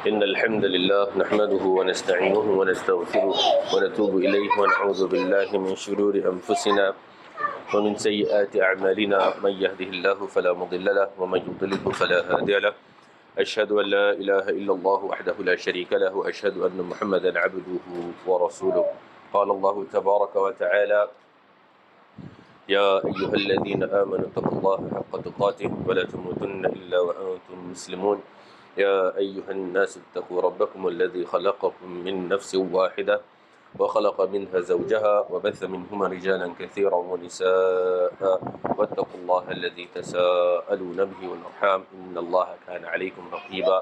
إن الحمد لله نحمده ونستعينه ونستغفره ونتوب إليه ونعوذ بالله من شرور أنفسنا ومن سيئات أعمالنا من يهده الله فلا مضل له ومن يضلله فلا هادي له أشهد أن لا إله إلا الله وحده لا شريك له وأشهد أن محمدا عبده ورسوله قال الله تبارك وتعالى يا أيها الذين آمنوا اتقوا الله حق تقاته ولا تموتن إلا وأنتم مسلمون يا أيها الناس اتقوا ربكم الذي خلقكم من نفس واحدة وخلق منها زوجها وبث منهما رجالا كثيرا ونساء واتقوا الله الذي تساءلون به والأرحام إن الله كان عليكم رقيبا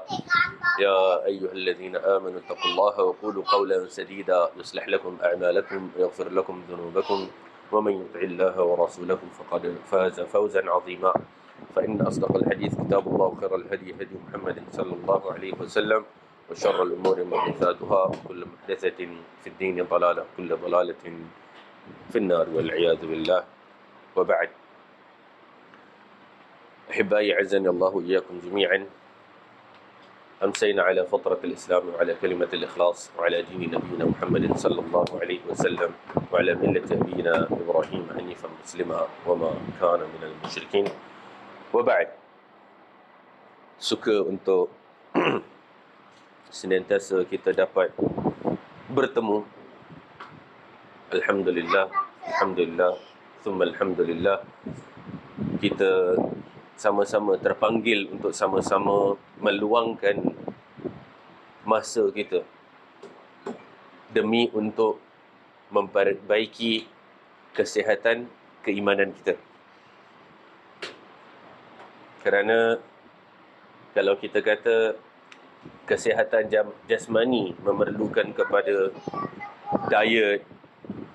يا أيها الذين آمنوا اتقوا الله وقولوا قولا سديدا يصلح لكم أعمالكم ويغفر لكم ذنوبكم ومن يطع الله ورسوله فقد فاز فوزا عظيما فإن أصدق الحديث كتاب الله وخير الهدي هدي محمد صلى الله عليه وسلم وشر الأمور محدثاتها وكل محدثة في الدين ضلالة كل ضلالة في النار والعياذ بالله وبعد أحبائي أعزني الله وإياكم جميعا أمسينا على فطرة الإسلام وعلى كلمة الإخلاص وعلى دين نبينا محمد صلى الله عليه وسلم وعلى ملة أبينا إبراهيم حنيفا مسلما وما كان من المشركين وبعد suka untuk senantiasa kita dapat bertemu. Alhamdulillah, Alhamdulillah, thumma Alhamdulillah. Kita sama-sama terpanggil untuk sama-sama meluangkan masa kita demi untuk memperbaiki kesihatan keimanan kita. Kerana kalau kita kata kesihatan jasmani memerlukan kepada diet,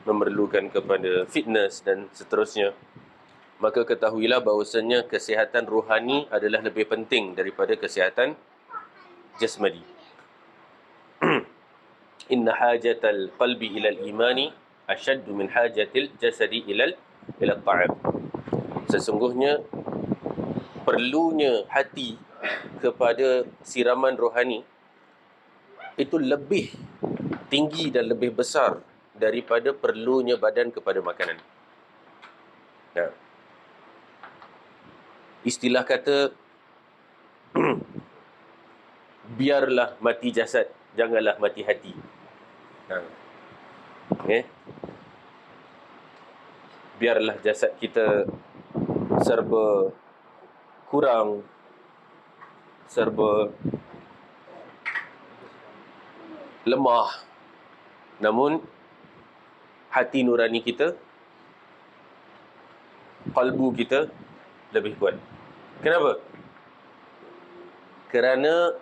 memerlukan kepada fitness dan seterusnya, maka ketahuilah bahawasanya kesihatan rohani adalah lebih penting daripada kesihatan jasmani. Inna hajatal qalbi ilal imani ashaddu min hajatil jasadi ilal ta'am. Sesungguhnya perlunya hati kepada siraman rohani itu lebih tinggi dan lebih besar daripada perlunya badan kepada makanan. Nah, istilah kata biarlah mati jasad, janganlah mati hati. Biarlah jasad kita serba kurang, serba lemah, namun hati nurani kita, kalbu kita lebih kuat. Kenapa? Kerana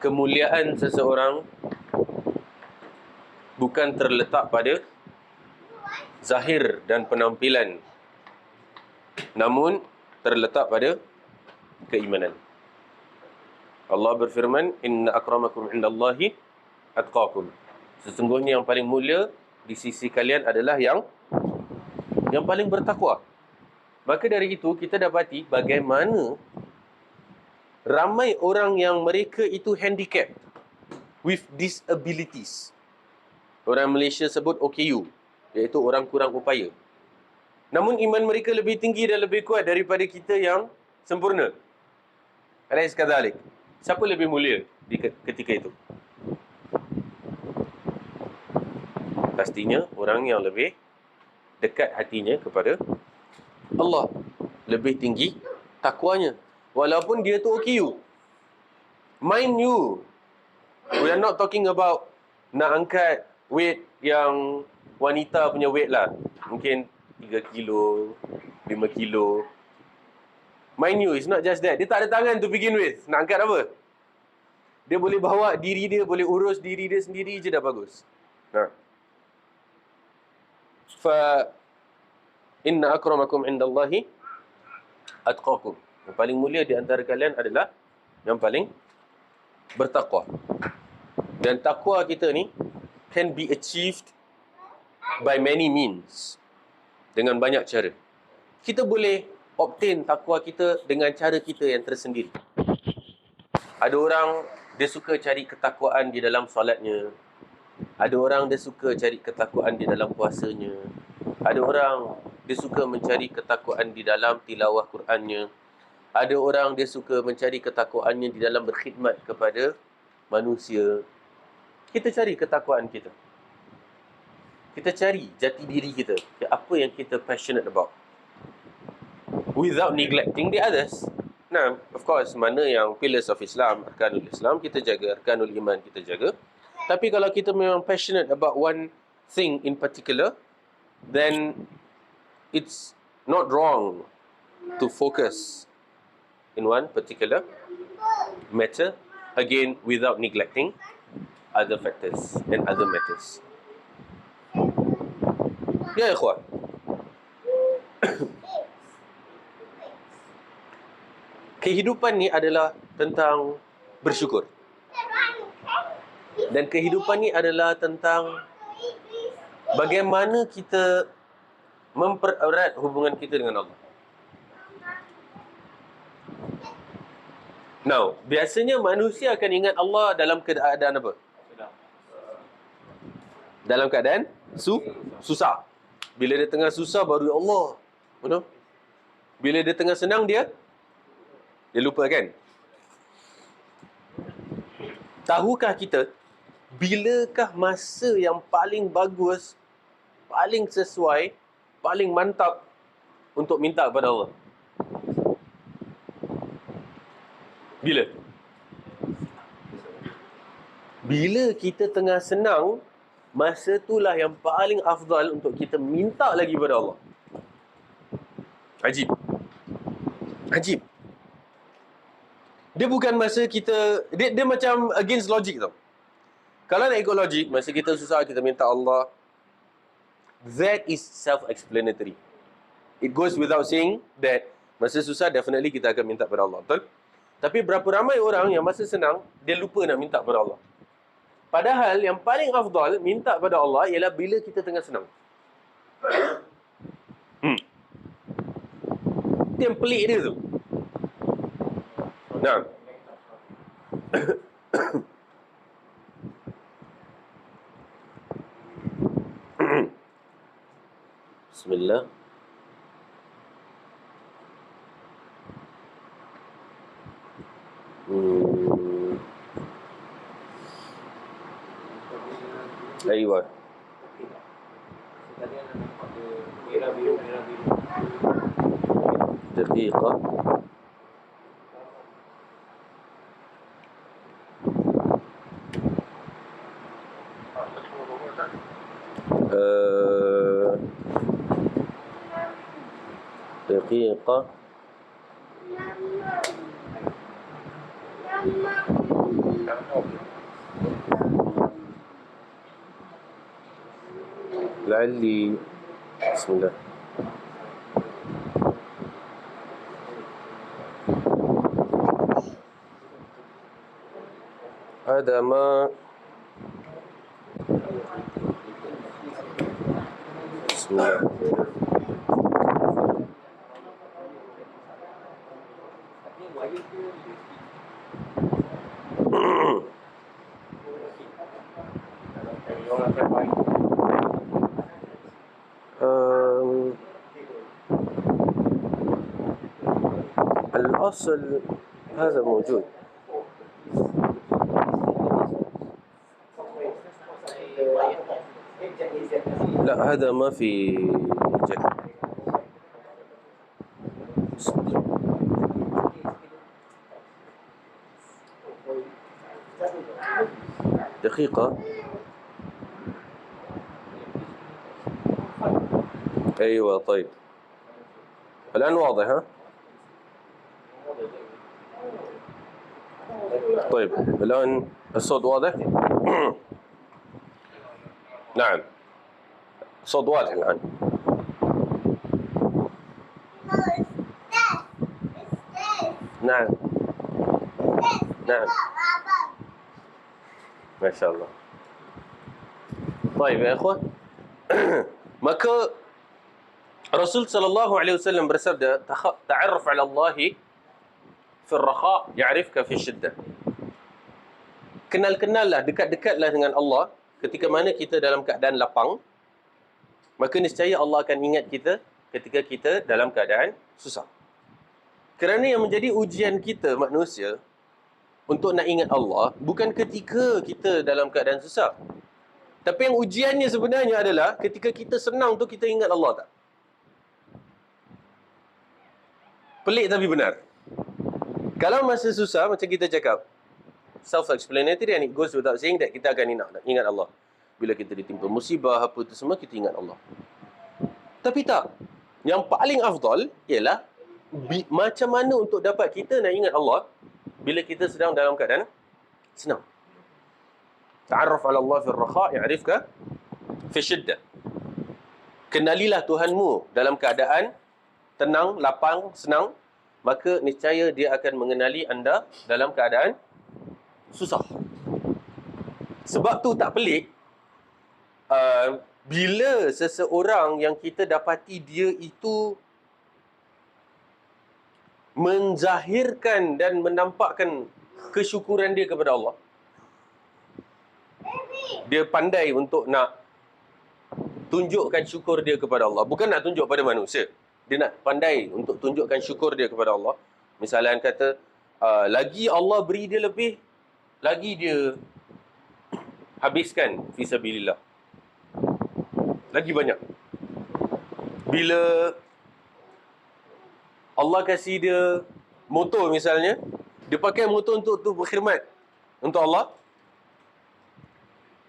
kemuliaan seseorang bukan terletak pada zahir dan penampilan, namun terletak pada keimanan. Allah berfirman, inna akramakum indallahi atqakum. Sesungguhnya yang paling mulia di sisi kalian adalah yang paling bertakwa. Maka dari itu kita dapati bagaimana ramai orang yang mereka itu handicapped with disabilities. Orang Malaysia sebut OKU, iaitu orang kurang upaya. Namun iman mereka lebih tinggi dan lebih kuat daripada kita yang sempurna. Alaysa kadzalik? Siapa lebih mulia di ketika itu? Pastinya orang yang lebih dekat hatinya kepada Allah, lebih tinggi takwanya, walaupun dia tu OKU. Mind you, we are not talking about nak angkat weight yang wanita punya weight lah, mungkin 3 kilo, 5 kilo. Mind you, it's not just that. Dia tak ada tangan to begin with. Nak angkat apa? Dia boleh bawa diri dia, boleh urus diri dia sendiri je dah bagus. Nah. Fa inna akramakum indallahi atqakum. Yang paling mulia di antara kalian adalah yang paling bertakwa. Dan takwa kita ni can be achieved by many means. Dengan banyak cara. Kita boleh obtain takwa kita dengan cara kita yang tersendiri. Ada orang dia suka cari ketakwaan di dalam solatnya. Ada orang dia suka cari ketakwaan di dalam puasanya. Ada orang dia suka mencari ketakwaan di dalam tilawah Qurannya. Ada orang dia suka mencari ketakwaannya di dalam berkhidmat kepada manusia. Kita cari ketakwaan kita. Kita cari jati diri kita. Apa yang kita passionate about. Without neglecting the others. Nah, of course, mana yang pillars of Islam, arkanul Islam kita jaga, arkanul iman kita jaga. Tapi kalau kita memang passionate about one thing in particular, then it's not wrong to focus in one particular matter, again, without neglecting other factors and other matters. Ya, ikhwan. Kehidupan ni adalah tentang bersyukur. Dan kehidupan ni adalah tentang bagaimana kita mempererat hubungan kita dengan Allah. Now, biasanya manusia akan ingat Allah dalam keadaan apa? Dalam keadaan susah. Bila dia tengah susah, baru Allah. Betul? Bila dia tengah senang, dia lupa kan? Tahukah kita, bilakah masa yang paling bagus, paling sesuai, paling mantap untuk minta kepada Allah? Bila? Bila kita tengah senang, masa itulah yang paling afdal untuk kita minta lagi kepada Allah. Ajib. Ajib. Dia bukan masa kita, dia macam against logic tau. Kalau nak ikut logik, masa kita susah kita minta Allah, that is self-explanatory. It goes without saying that masa susah definitely kita akan minta kepada Allah, betul? Tapi berapa ramai orang yang masa senang, dia lupa nak minta kepada Allah. Padahal yang paling afdal minta kepada Allah ialah bila kita tengah senang. Itu yang pelik dia tu. Nah. Bismillah. Aywa. دقيقة. دقيقة. لعلي بسم الله. هذا ما بسم الله. الأصل هذا موجود. لا هذا ما في جد. دقيقة. أيوة طيب الآن واضح ها؟ طيب الآن الصوت واضح؟ نعم الصوت واضح الآن. نعم نعم ما شاء الله. طيب يا إخوة maka Rasul sallallahu alaihi wasallam bersabda, ta'arraf 'ala Allah fi ar-rakha' ya'rifka fi syiddah. kenal-kenallah, dekat-dekatlah dengan Allah ketika mana kita dalam keadaan lapang, maka niscaya Allah akan ingat kita ketika kita dalam keadaan susah. Kerana yang menjadi ujian kita manusia untuk nak ingat Allah bukan ketika kita dalam keadaan susah. Tapi yang ujiannya sebenarnya adalah ketika kita senang tu kita ingat Allah tak? Pelik tapi benar. Kalau masa susah macam kita cakap, self-explanatory and it goes without saying that kita akan ingat Allah. Bila kita ditimpa musibah apa tu semua kita ingat Allah. Tapi tak. Yang paling afdal ialah macam mana untuk dapat kita nak ingat Allah bila kita sedang dalam keadaan senang. Ta'arraf 'ala Allah fi ar-rakha ya'rifka fi syiddah. Kenalilah Tuhanmu dalam keadaan tenang, lapang, senang, maka niscaya dia akan mengenali anda dalam keadaan susah. Sebab tu tak pelik bila seseorang yang kita dapati dia itu menzahirkan dan menampakkan kesyukuran dia kepada Allah. Dia pandai untuk nak tunjukkan syukur dia kepada Allah. Bukan nak tunjuk pada manusia. Dia nak pandai untuk tunjukkan syukur dia kepada Allah. Misalnya kata, lagi Allah beri dia lebih, lagi dia habiskan fisabilillah. Lagi banyak. Bila Allah kasih dia motor misalnya, dia pakai motor untuk berkhidmat untuk Allah,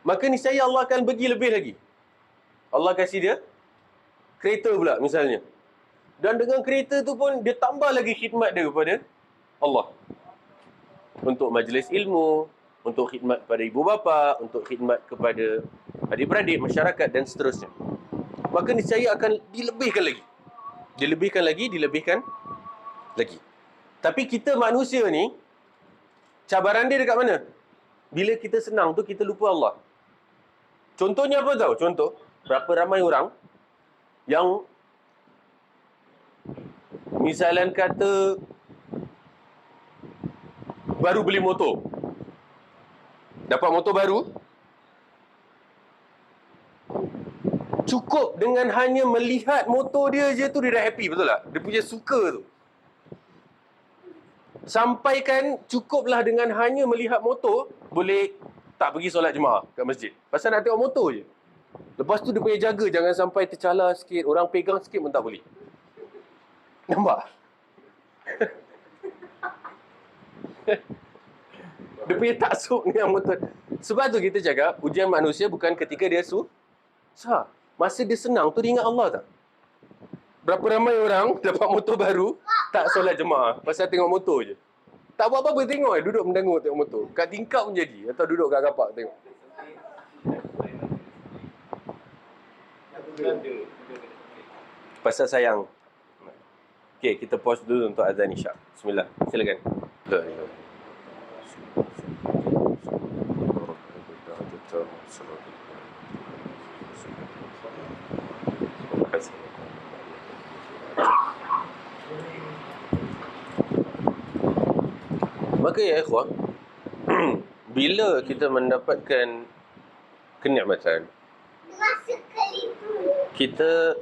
maka niscaya Allah akan bagi lebih lagi. Allah kasih dia kereta pula misalnya. Dan dengan kereta tu pun dia tambah lagi khidmat dia kepada Allah. Untuk majlis ilmu, untuk khidmat kepada ibu bapa, untuk khidmat kepada adik-beradik, masyarakat dan seterusnya. Maka niscaya akan dilebihkan lagi. Dilebihkan lagi. Tapi kita manusia ni, cabaran dia dekat mana? Bila kita senang tu kita lupa Allah. Contohnya apa tahu? Contoh, berapa ramai orang yang misalnya kata baru beli motor. Dapat motor baru, cukup dengan hanya melihat motor dia je tu dia dah happy, betul tak? Dia punya suka tu. Sampaikan cukuplah dengan hanya melihat motor, boleh tak pergi solat jemaah kat masjid. Pasal nak tengok motor je. Lepas tu dia punya jaga, jangan sampai tercalar sikit, orang pegang sikit pun tak boleh. Nampak? Dia punya taksub dengan motor. Sebab tu kita cakap, ujian manusia bukan ketika dia susah. Masa dia senang tu dia ingat Allah tak? Berapa ramai orang dapat motor baru, tak solat jemaah pasal tengok motor je. Tak buat apa-apa, tengok duduk mendengur tengok motor. Kat tingkap pun jadi, atau duduk kat kapak tengok. Pasal sayang. Okey, kita pause dulu untuk azan isyak. Bismillah. Silakan. Maka ya ikhwan, bila kita mendapatkan kenikmatan, kita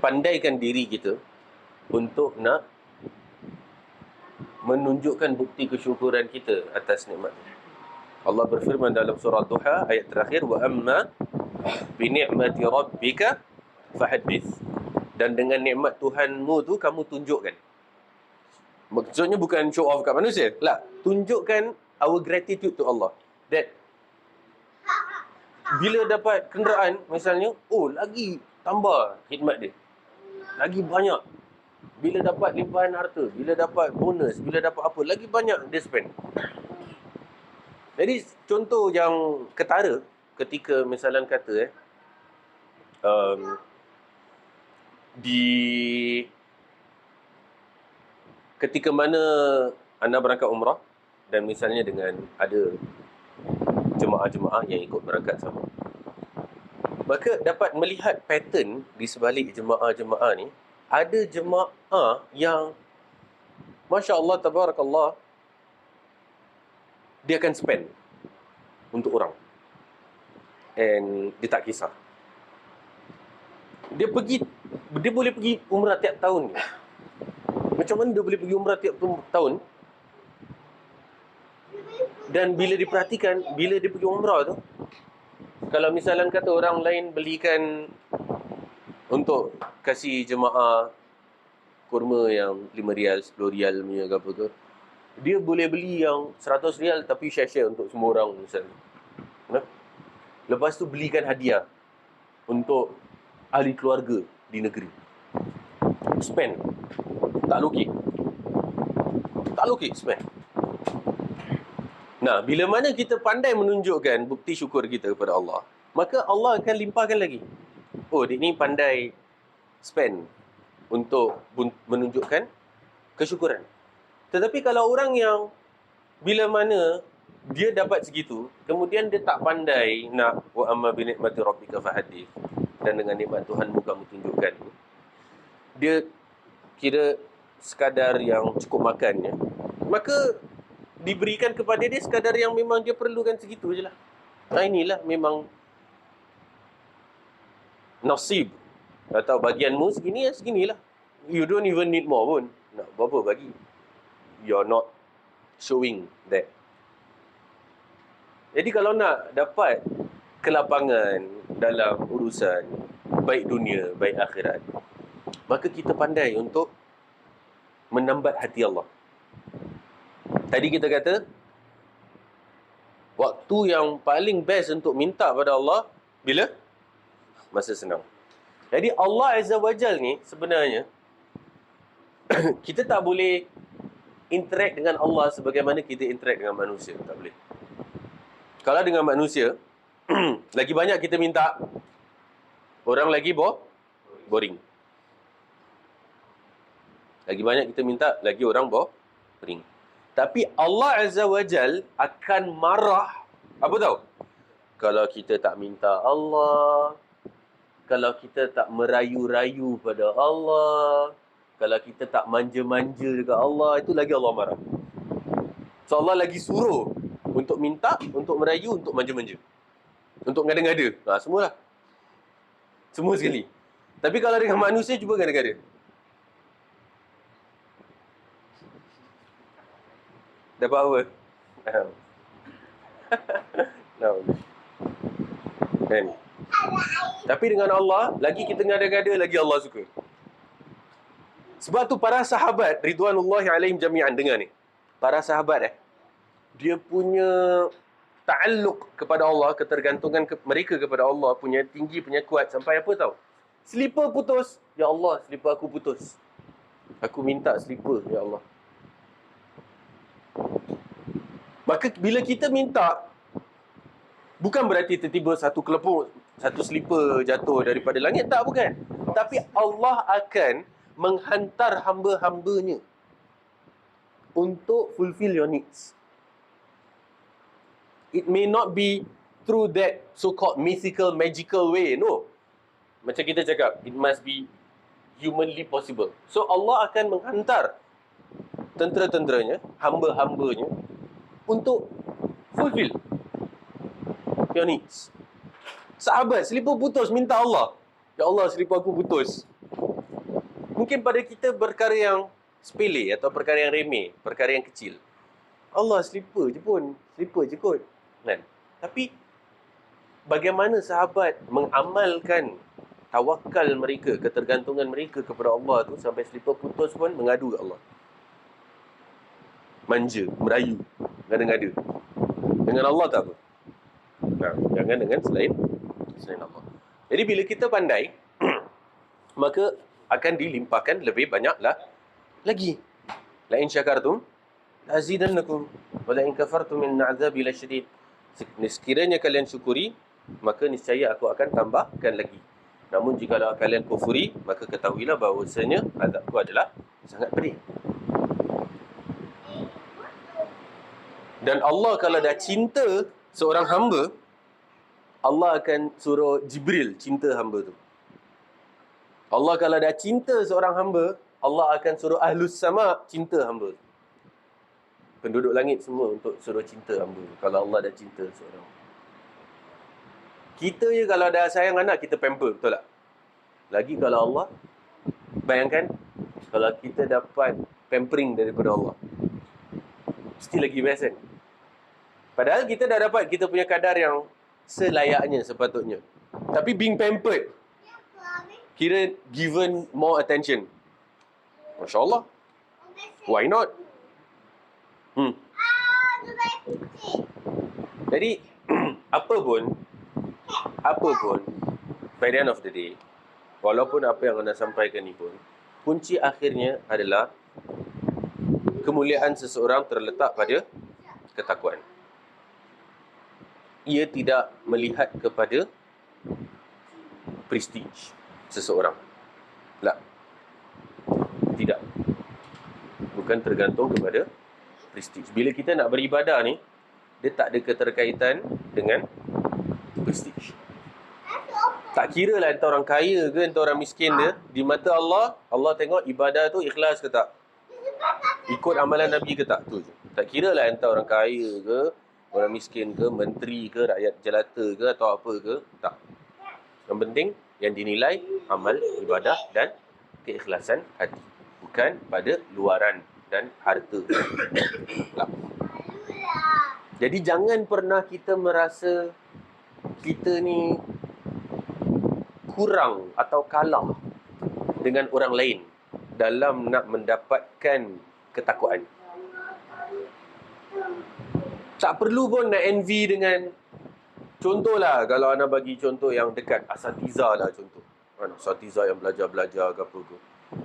pandaikan diri kita untuk nak menunjukkan bukti kesyukuran kita atas nikmat. Allah berfirman dalam surah Duha ayat terakhir, wa amma bi ni'mati rabbika fahaddits. Dan dengan nikmat Tuhanmu tu kamu tunjukkan. Maksudnya bukan show off kat manusia. Lah, tunjukkan our gratitude to Allah. That bila dapat kenderaan misalnya, oh lagi tambah khidmat dia. Lagi banyak. Bila dapat limpahan harta, bila dapat bonus, bila dapat apa, lagi banyak dia spend. Jadi contoh yang ketara ketika misalnya kata ketika mana anda berangkat umrah dan misalnya dengan ada jemaah-jemaah yang ikut berangkat sama, maka dapat melihat pattern di sebalik jemaah-jemaah ni. Ada jemaah yang Masya Allah, Tabarakallah, dia akan spend untuk orang. And dia tak kisah. Dia boleh pergi umrah tiap tahun. Macam mana dia boleh pergi umrah tiap tahun? Dan bila diperhatikan, bila dia pergi umrah tu, kalau misalnya kata orang lain belikan untuk kasih jemaah kurma yang 5 rial, 10 rial punya ke apa ke, dia boleh beli yang 100 rial tapi share-share untuk semua orang misalnya. Lepas tu belikan hadiah untuk ahli keluarga di negeri. Spend. Tak lokek. Spend. Nah, bila mana kita pandai menunjukkan bukti syukur kita kepada Allah, maka Allah akan limpahkan lagi. Oh, dia ni pandai spend untuk menunjukkan kesyukuran. Tetapi kalau orang yang bila mana dia dapat segitu, kemudian dia tak pandai nak wa amma bi ni'mati rabbika fahaddith, dan dengan nikmat Tuhanmu kamu tunjukkan, dia kira sekadar yang cukup makannya, maka diberikan kepada dia sekadar yang memang dia perlukan segitu je lah. Inilah memang nasib atau bagianmu segini ya seginilah. You don't even need more pun. Nak berapa bagi? You're not showing that. Jadi kalau nak dapat kelapangan dalam urusan baik dunia, baik akhirat, maka kita pandai untuk menambat hati Allah. Tadi kita kata, waktu yang paling best untuk minta pada Allah, bila? Masa senang. Jadi Allah Azza wa Jal ni sebenarnya, kita tak boleh interact dengan Allah sebagaimana kita interact dengan manusia. Tak boleh. Kalau dengan manusia, lagi banyak kita minta, orang lagi boring. Lagi banyak kita minta, lagi orang boring. Tapi Allah Azza wa Jal akan marah. Apa tahu? Kalau kita tak minta Allah, kalau kita tak merayu-rayu pada Allah, kalau kita tak manja-manja dekat Allah, itu lagi Allah marah. So Allah lagi suruh untuk minta, untuk merayu, untuk manja-manja, untuk ngada-ngada. Semualah. Semua sekali. Tapi kalau dengan manusia, cuba ngada-ngada. Dapat apa? No. Kan? Tapi dengan Allah, lagi kita ngada-ngada, lagi Allah suka. Sebab tu para sahabat ridwanullahi alaihim jami'an, dengar ni. Para sahabat dia punya ta'alluq kepada Allah, ketergantungan mereka kepada Allah punya tinggi, punya kuat sampai apa tahu? Slipper putus, ya Allah, slipper aku putus. Aku minta slipper, ya Allah. Maka bila kita minta, bukan berarti tiba-tiba satu kelepuk, satu slipper jatuh daripada langit. Tak, bukan. Tapi Allah akan menghantar hamba-hambanya untuk fulfill your needs. It may not be through that so-called mythical, magical way. No. Macam kita cakap, it must be humanly possible. So Allah akan menghantar tentera-tenteranya, hamba-hambanya untuk fulfill your needs. Sahabat, slipper putus, minta Allah. Ya Allah, slipper aku putus. Mungkin pada kita perkara yang sepele atau perkara yang remeh, perkara yang kecil. Allah, slipper je pun. Slipper je kot. Kan? Tapi, bagaimana sahabat mengamalkan tawakal mereka, ketergantungan mereka kepada Allah tu, sampai slipper putus pun mengadu ke Allah. Manja, merayu, ngada-ngada. Dengan Allah tak apa. Nah, jangan dengan selain Allah. Jadi bila kita pandai, maka akan dilimpahkan lebih banyaklah lagi. La in syakartum la azidannakum wa la in kafartum min azabi lasyadid. Sekiranya kalian syukuri, maka niscaya aku akan tambahkan lagi. Namun jika kalian kufuri, maka ketahuilah bahawasanya azabku adalah sangat pedih. Dan Allah kalau dah cinta seorang hamba, Allah akan suruh Jibril cinta hamba tu. Allah kalau dah cinta seorang hamba, Allah akan suruh Ahlus Sama cinta hamba tu. penduduk langit semua untuk suruh cinta hamba. Kalau Allah dah cinta seorang. Kita je kalau dah sayang anak, kita pamper, betul tak? Lagi kalau Allah, bayangkan kalau kita dapat pampering daripada Allah. Mesti lagi best kan? Padahal kita dah dapat kita punya kadar yang selayaknya sepatutnya. Tapi being pampered, kira given more attention. Masya Allah. Why not? Jadi, apa pun, by the end of the day, walaupun apa yang anda sampaikan ni pun, kunci akhirnya adalah kemuliaan seseorang terletak pada ketakwaan. Ia tidak melihat kepada prestige seseorang. Tak. Tidak. Bukan tergantung kepada prestige. Bila kita nak beribadah ni, dia tak ada keterkaitan dengan prestige. Tak kira lah entah orang kaya ke, entah orang miskin dia. Di mata Allah, Allah tengok ibadah tu ikhlas ke tak. Ikut amalan Nabi ke tak, tu je. Tak kira lah entah orang kaya ke, orang miskin ke, menteri ke, rakyat jelata ke, atau apa ke. Tak. Yang penting, yang dinilai amal, ibadah dan keikhlasan hati. Bukan pada luaran dan harta. Tak. Jadi jangan pernah kita merasa kita ni kurang atau kalah dengan orang lain dalam nak mendapatkan ketakwaan. Tak perlu pun nak envy dengan, contohlah kalau anda bagi contoh yang dekat, asatiza lah contoh. Asatiza yang belajar-belajar ke apa ke.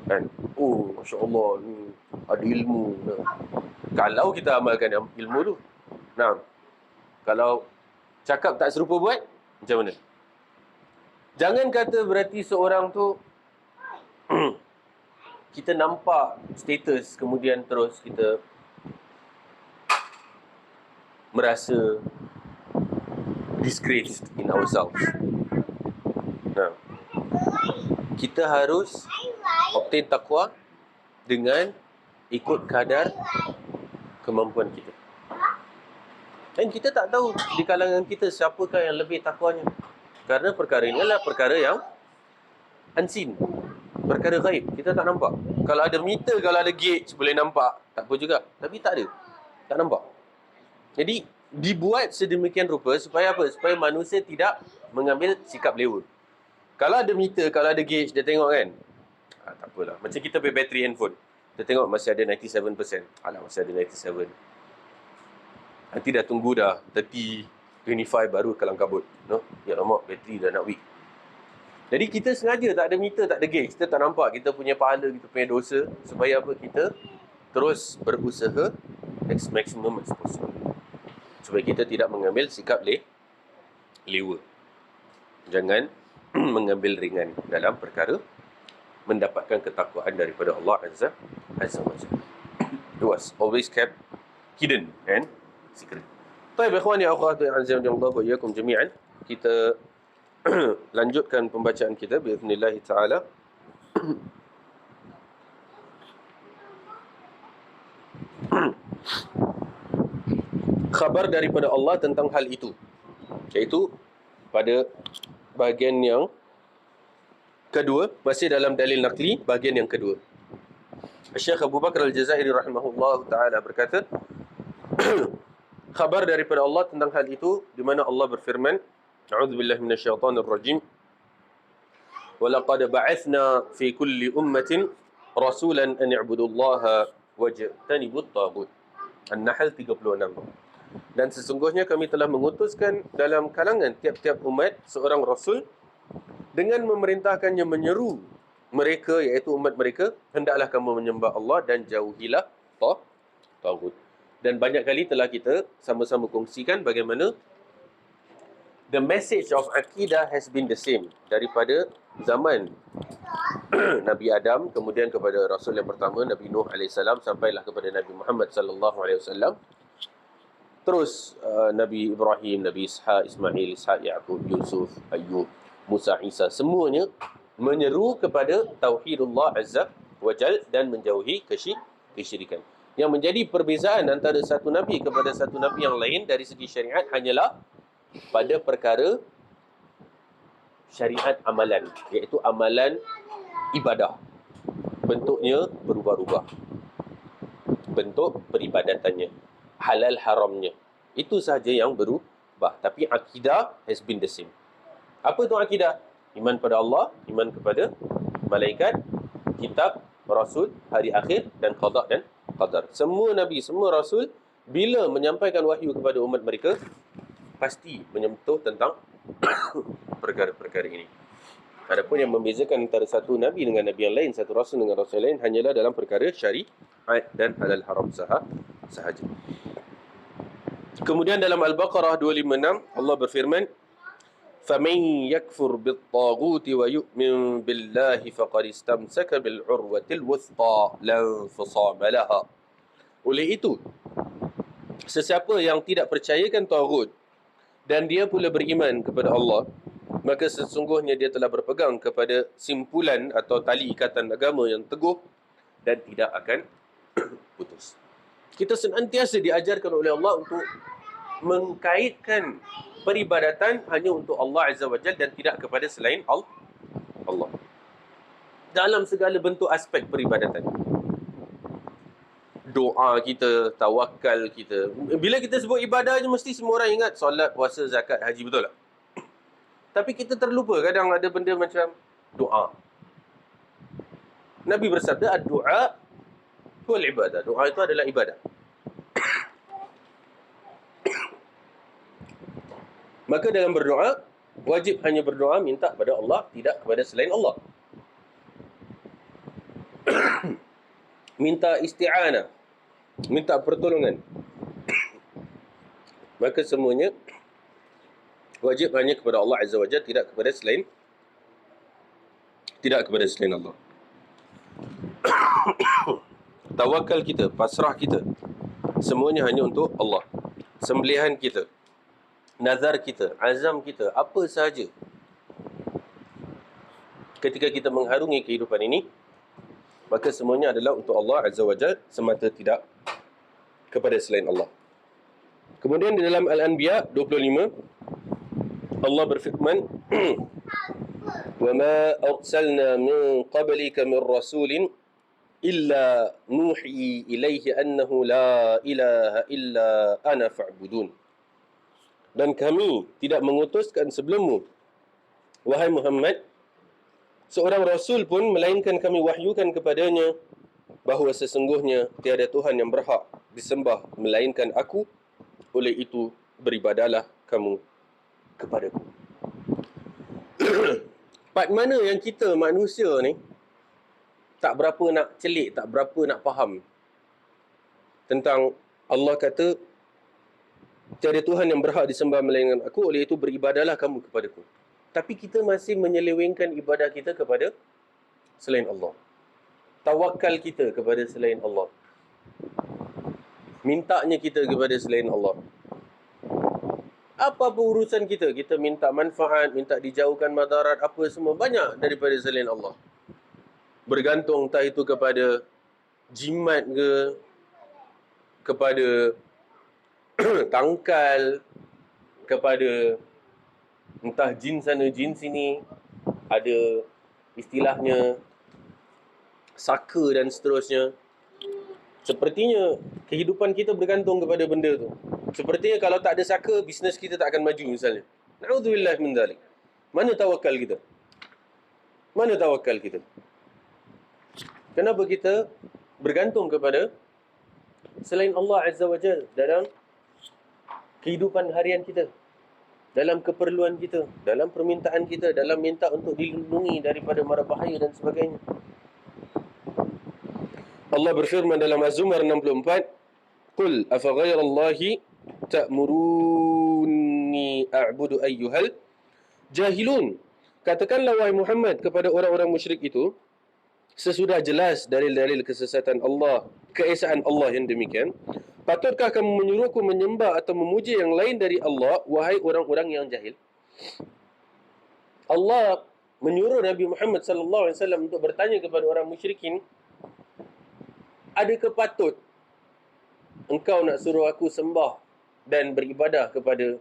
Kan? Oh, Masya Allah, ni ada ilmu. Kalau kita amalkan ilmu tu. Nah, kalau cakap tak serupa buat, macam mana? Jangan kata berarti seorang tu kita nampak status, kemudian terus kita merasa disgraced in ourselves. Nah, kita harus obtain takwa dengan ikut kadar kemampuan kita. Dan kita tak tahu di kalangan kita siapakah yang lebih takwanya. Kerana perkara ini adalah perkara yang unseen. Perkara gaib. Kita tak nampak. Kalau ada meter, kalau ada gauge, boleh nampak. Tak apa juga. Tapi tak ada. Tak nampak. Jadi, dibuat sedemikian rupa supaya apa? Supaya manusia tidak mengambil sikap lewa. Kalau ada meter, kalau ada gauge, dia tengok kan? Tak apalah. Macam kita beli bateri handphone. Dia tengok masih ada 97%. Alah, masih ada 97. Nanti dah tunggu dah 25 baru kelang kabut. No? Ya lama, bateri dah nak weak. Jadi kita sengaja tak ada meter, tak ada gauge. Kita tak nampak kita punya pahala, kita punya dosa. Supaya apa? Kita terus berusaha as maximum as possible. Supaya kita tidak mengambil sikap lewa. Jangan mengambil ringan dalam perkara mendapatkan ketakwaan daripada Allah Azza wa Jalla. It was always kept hidden and secret. Baik, ikhwani wa akhwati azza wa jalla wa iyyakum jami'an. Kita lanjutkan pembacaan kita biiznillah taala. Khabar daripada Allah tentang hal itu, iaitu pada bahagian yang kedua, masih dalam dalil naqli, bahagian yang kedua. Syekh Abu Bakar Al-Jazairi rahimahullah taala berkata, khabar daripada Allah tentang hal itu, di mana Allah berfirman, a'udzubillahi minasyaitonir rajim, wa laqad ba'athna fi kulli ummatin rasulan an i'budullaha wajtanibut taghut. An-Nahl 36. Dan sesungguhnya kami telah mengutuskan dalam kalangan tiap-tiap umat seorang rasul dengan memerintahkannya menyeru mereka, iaitu umat mereka, hendaklah kamu menyembah Allah dan jauhilah taghut. Dan banyak kali telah kita sama-sama kongsikan bagaimana the message of akidah has been the same daripada zaman Nabi Adam, kemudian kepada Rasul yang pertama Nabi Nuh AS, sampailah kepada Nabi Muhammad SAW. Terus Nabi Ibrahim, Nabi Ishaq, Ismail, Ishaq, Yaqub, Yusuf, Ayub, Musa, Isa, semuanya menyeru kepada tauhidullah azza wa jal dan menjauhi kesyirikan. Yang menjadi perbezaan antara satu Nabi kepada satu Nabi yang lain dari segi syariat hanyalah pada perkara syariat amalan, iaitu amalan ibadah. Bentuknya berubah-ubah. Bentuk peribadatannya, halal haramnya. Itu sahaja yang berubah. Tapi akidah has been the same. Apa tu akidah? Iman pada Allah, iman kepada malaikat, kitab, rasul, hari akhir dan qada dan qadar. Semua Nabi, semua Rasul bila menyampaikan wahyu kepada umat mereka pasti menyentuh tentang perkara-perkara ini. Adapun yang membezakan antara satu Nabi dengan Nabi yang lain, satu Rasul dengan Rasul lain hanyalah dalam perkara syariat dan halal haram sahaja. Kemudian dalam Al-Baqarah 256 Allah berfirman, فَمَنْ يَكْفُرْ بِالطَّاغُوتِ وَيُؤْمِنْ بِاللَّهِ فَقَدِ اسْتَمْسَكَ بِالْعُرْوَةِ الْوُثْقَى لَا انْفِصَامَ لَهَا. Oleh itu, sesiapa yang tidak percayakan taghut dan dia pula beriman kepada Allah, maka sesungguhnya dia telah berpegang kepada simpulan atau tali ikatan agama yang teguh dan tidak akan putus. Kita senantiasa diajarkan oleh Allah untuk mengkaitkan peribadatan hanya untuk Allah Azza wa Jalla dan tidak kepada selain Allah. Dalam segala bentuk aspek peribadatan. Doa kita, tawakal kita. Bila kita sebut ibadah je mesti semua orang ingat solat, puasa, zakat, haji, betul tak? Tapi kita terlupa kadang ada benda macam doa. Nabi bersabda, ad-du'a huwal ibadah. Doa itu adalah ibadah. Maka dalam berdoa, wajib hanya berdoa minta kepada Allah, tidak kepada selain Allah. Minta isti'anah, minta pertolongan. Maka semuanya wajib hanya kepada Allah Azza wa Jalla, tidak kepada selain Allah. Tawakal kita, pasrah kita, semuanya hanya untuk Allah. Sembelihan kita, nazar kita, azam kita, apa sahaja ketika kita mengharungi kehidupan ini, maka semuanya adalah untuk Allah Azza wa Jalla semata, tidak kepada selain Allah. Kemudian di dalam Al-Anbiya 25 Allah berfirman, وَمَا أَرْسَلْنَا مِنْ قَبْلِكَ مِنْ رَسُولٍ إِلَّا نُوحِي إِلَيْهِ أَنَّهُ لَا إِلَهَ إِلَّا أَنَا فَاعْبُدُونِ. Dan kami tidak mengutuskan sebelummu, wahai Muhammad, seorang Rasul pun melainkan kami wahyukan kepadanya bahawa sesungguhnya tiada Tuhan yang berhak disembah melainkan aku, oleh itu beribadalah kamu kepadaku. Part mana yang kita manusia ni tak berapa nak celik, tak berapa nak faham tentang Allah kata tiada Tuhan yang berhak disembah melainkan aku, oleh itu beribadalah kamu kepadaku. Tapi kita masih menyelewengkan ibadah kita kepada selain Allah. Tawakal kita kepada selain Allah. Mintanya kita kepada selain Allah. Apa-apa urusan kita, kita minta manfaat, minta dijauhkan madarat, apa semua, banyak daripada selain Allah. Bergantung entah itu kepada jimat ke, kepada tangkal, kepada entah jin sana, jin sini, ada istilahnya saka dan seterusnya. Sepertinya kehidupan kita bergantung kepada benda tu. Sepertinya kalau tak ada saka, bisnes kita tak akan maju misalnya. Na'udzubillah min dhalik. Mana tawakal kita? Mana tawakal kita? Kenapa kita bergantung kepada selain Allah Azza wa Jalla dalam kehidupan harian kita, dalam keperluan kita, dalam permintaan kita, dalam minta untuk dilindungi daripada mara bahaya dan sebagainya. Allah berfirman dalam Az-Zumar 64, "Qul afa ghairallahi ta'muruni a'budu ayyuhal jahilun." Katakanlah wahai Muhammad kepada orang-orang musyrik itu, sesudah jelas dalil-dalil kesesatan Allah, keesaan Allah yang demikian, patutkah kamu menyuruhku menyembah atau memuji yang lain dari Allah, wahai orang-orang yang jahil? Allah menyuruh Nabi Muhammad sallallahu alaihi wasallam untuk bertanya kepada orang musyrikin, adakah patut engkau nak suruh aku sembah dan beribadah kepada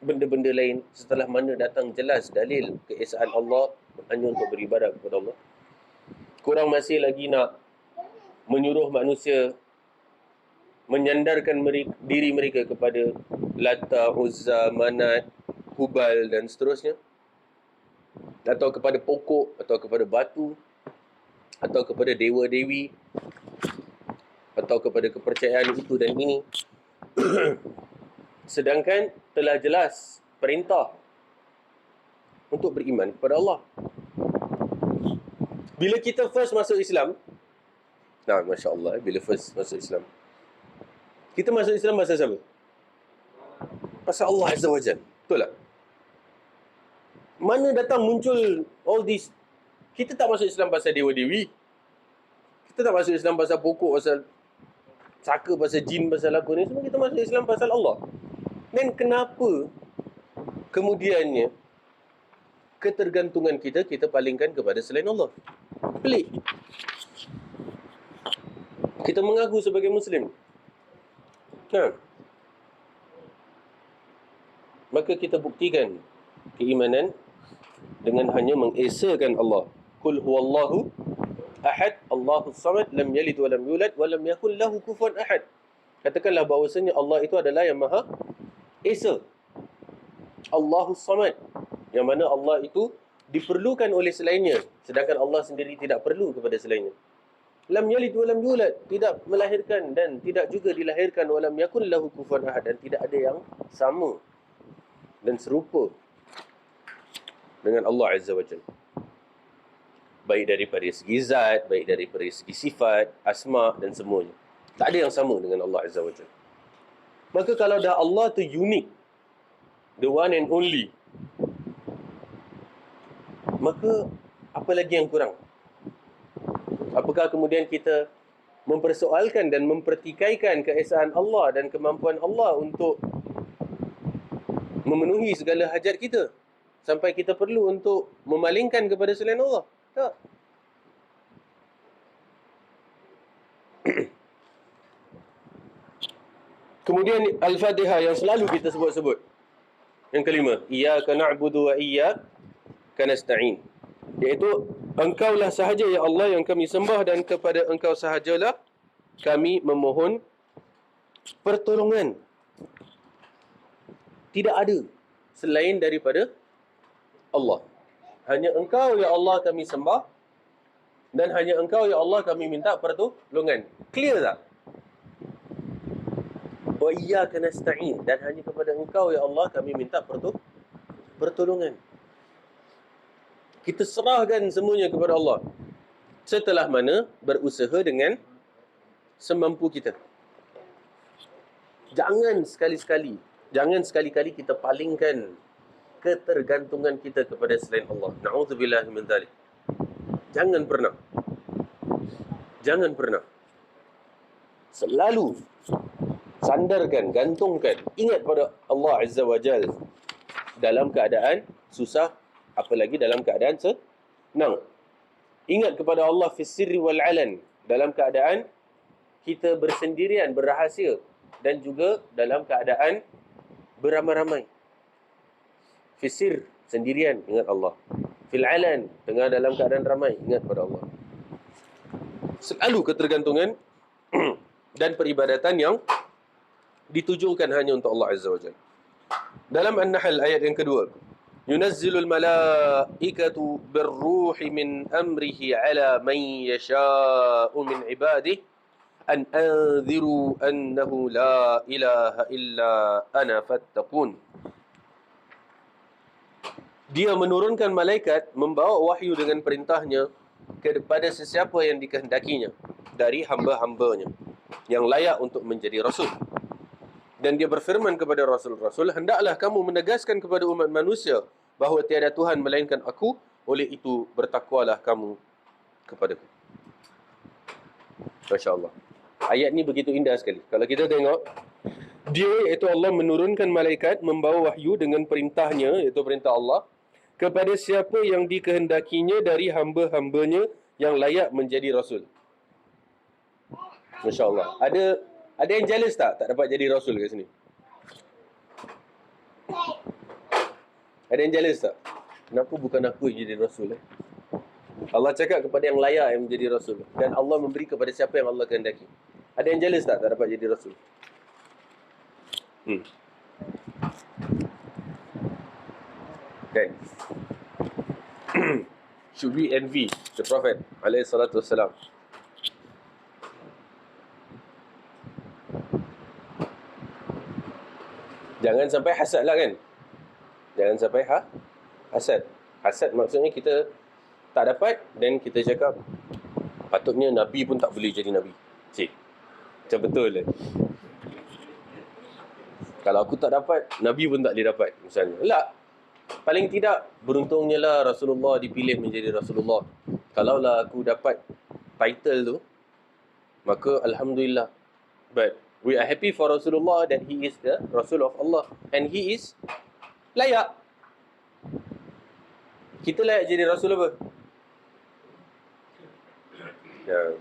benda-benda lain, setelah mana datang jelas dalil keesaan Allah hanya untuk beribadah kepada Allah. Korang masih lagi nak menyuruh manusia menyandarkan diri mereka kepada Lata, Uzza, Manat, Hubal dan seterusnya, atau kepada pokok, atau kepada batu, atau kepada dewa-dewi, atau kepada kepercayaan itu dan ini. Sedangkan telah jelas perintah untuk beriman kepada Allah. Bila kita first masuk Islam, Masya Allah, bila first masuk Islam, kita masuk Islam pasal siapa? Pasal Allah Azza wa Jalla. Betul tak? Mana datang muncul all this? Kita tak masuk Islam pasal dewa-dewi. Kita tak masuk Islam pasal pokok, pasal saka, pasal jin, pasal apa ni. Semua kita masuk Islam pasal Allah. Dan kenapa kemudiannya ketergantungan kita palingkan kepada selain Allah? Pelik. Kita mengaku sebagai Muslim. Maka kita buktikan keimanan dengan hanya mengesakan Allah. Qul huwallahu ahad, Allahus samad, lam yalid wa lam yulad wa lam yakul lahu kufuwan ahad. Katakanlah bahawasanya Allah itu adalah yang Maha Esa. Allahus samad, yang mana Allah itu diperlukan oleh selainnya, sedangkan Allah sendiri tidak perlu kepada selainnya. Lam yalid wa lam yulad, tidak melahirkan dan tidak juga dilahirkan. Wa lam yakul lahu kufuwan ahad, dan tidak ada yang sama dan serupa dengan Allah Azza wa Jalla, baik daripada segi zat, baik daripada segi sifat, asma dan semuanya. Tak ada yang sama dengan Allah Azza wa Jalla. Maka kalau dah Allah tu unik, the one and only, maka apa lagi yang kurang? Apakah kemudian kita mempersoalkan dan mempertikaikan keesaan Allah dan kemampuan Allah untuk memenuhi segala hajat kita, sampai kita perlu untuk memalingkan kepada selain Allah? Tak. Kemudian Al-Fatihah yang selalu kita sebut-sebut. Yang kelima, Iyyaka na'budu wa iyyaka nasta'in. Iaitu, Engkaulah sahaja ya Allah yang kami sembah, dan kepada Engkau sahajalah kami memohon pertolongan. Tidak ada selain daripada Allah. Hanya Engkau ya Allah kami sembah, dan hanya Engkau ya Allah kami minta pertolongan. Clear tak? Wa iyyaka nasta'in, dan hanya kepada Engkau ya Allah kami minta pertolongan. Kita serahkan semuanya kepada Allah, setelah mana berusaha dengan semampu kita. Jangan sekali-kali kita palingkan ketergantungan kita kepada selain Allah. Na'udzubillah min dzalik. Jangan pernah. Selalu sandarkan, gantungkan, ingat pada Allah Azza wa Jal dalam keadaan susah, apalagi dalam keadaan senang. Ingat kepada Allah fis sirri wal alan, dalam keadaan kita bersendirian, berrahsia, dan juga dalam keadaan beramai-ramai. Fis sir, sendirian, ingat Allah. Fil alan, tengah dalam keadaan ramai, ingat pada Allah. Selalu ketergantungan dan peribadatan yang ditujukan hanya untuk Allah Azza wa Jalla. Dalam An-Nahl ayat yang kedua, yunazzilul malaikatu birruhi min amrihi ala man yasha'u min ibadihi an anziru annahu la ilaha illa ana fattaqun. Dia menurunkan malaikat membawa wahyu dengan perintahnya kepada sesiapa yang dikehendakinya dari hamba-hambanya yang layak untuk menjadi rasul. Dan dia berfirman kepada Rasul-Rasul, hendaklah kamu menegaskan kepada umat manusia bahawa tiada Tuhan melainkan aku, oleh itu bertakwalah kamu kepadaku. Masya Allah. Ayat ni begitu indah sekali. Kalau kita tengok, dia iaitu Allah menurunkan malaikat membawa wahyu dengan perintahnya, iaitu perintah Allah, kepada siapa yang dikehendakinya dari hamba-hambanya yang layak menjadi Rasul. Masya Allah. Ada yang jealous tak dapat jadi Rasul kat sini? Ada yang jealous tak? Kenapa bukan aku yang jadi Rasul? Allah cakap kepada yang layak yang menjadi Rasul. Dan Allah memberi kepada siapa yang Allah kehendaki. Ada yang jealous tak dapat jadi Rasul? Kan? Should we envy the Prophet alaihi salatu wassalam? Jangan sampai hasad lah kan? Jangan sampai hasad. Hasad maksudnya kita tak dapat dan kita cakap patutnya Nabi pun tak boleh jadi Nabi. Cik, macam betul lah. Kalau aku tak dapat, Nabi pun tak boleh dapat misalnya. Tak. Paling tidak, beruntungnya lah Rasulullah dipilih menjadi Rasulullah. Kalaulah aku dapat title tu, maka Alhamdulillah. But we are happy for Rasulullah that he is the Rasul of Allah. And he is layak. Kita layak jadi Rasul apa? Ya.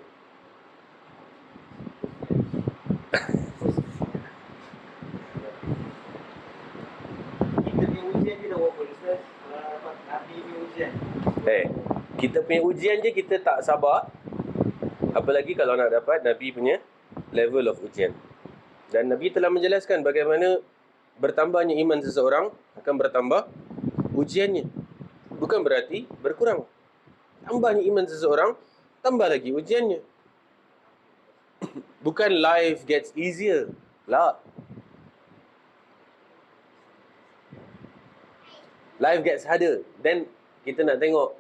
Kita punya ujian je kita tak sabar. Apalagi kalau nak dapat Nabi punya level of ujian. Dan Nabi telah menjelaskan bagaimana bertambahnya iman seseorang akan bertambah ujiannya. Bukan berarti berkurang. Tambahnya iman seseorang, tambah lagi ujiannya. Bukan life gets easier. La. Life gets harder. Then kita nak tengok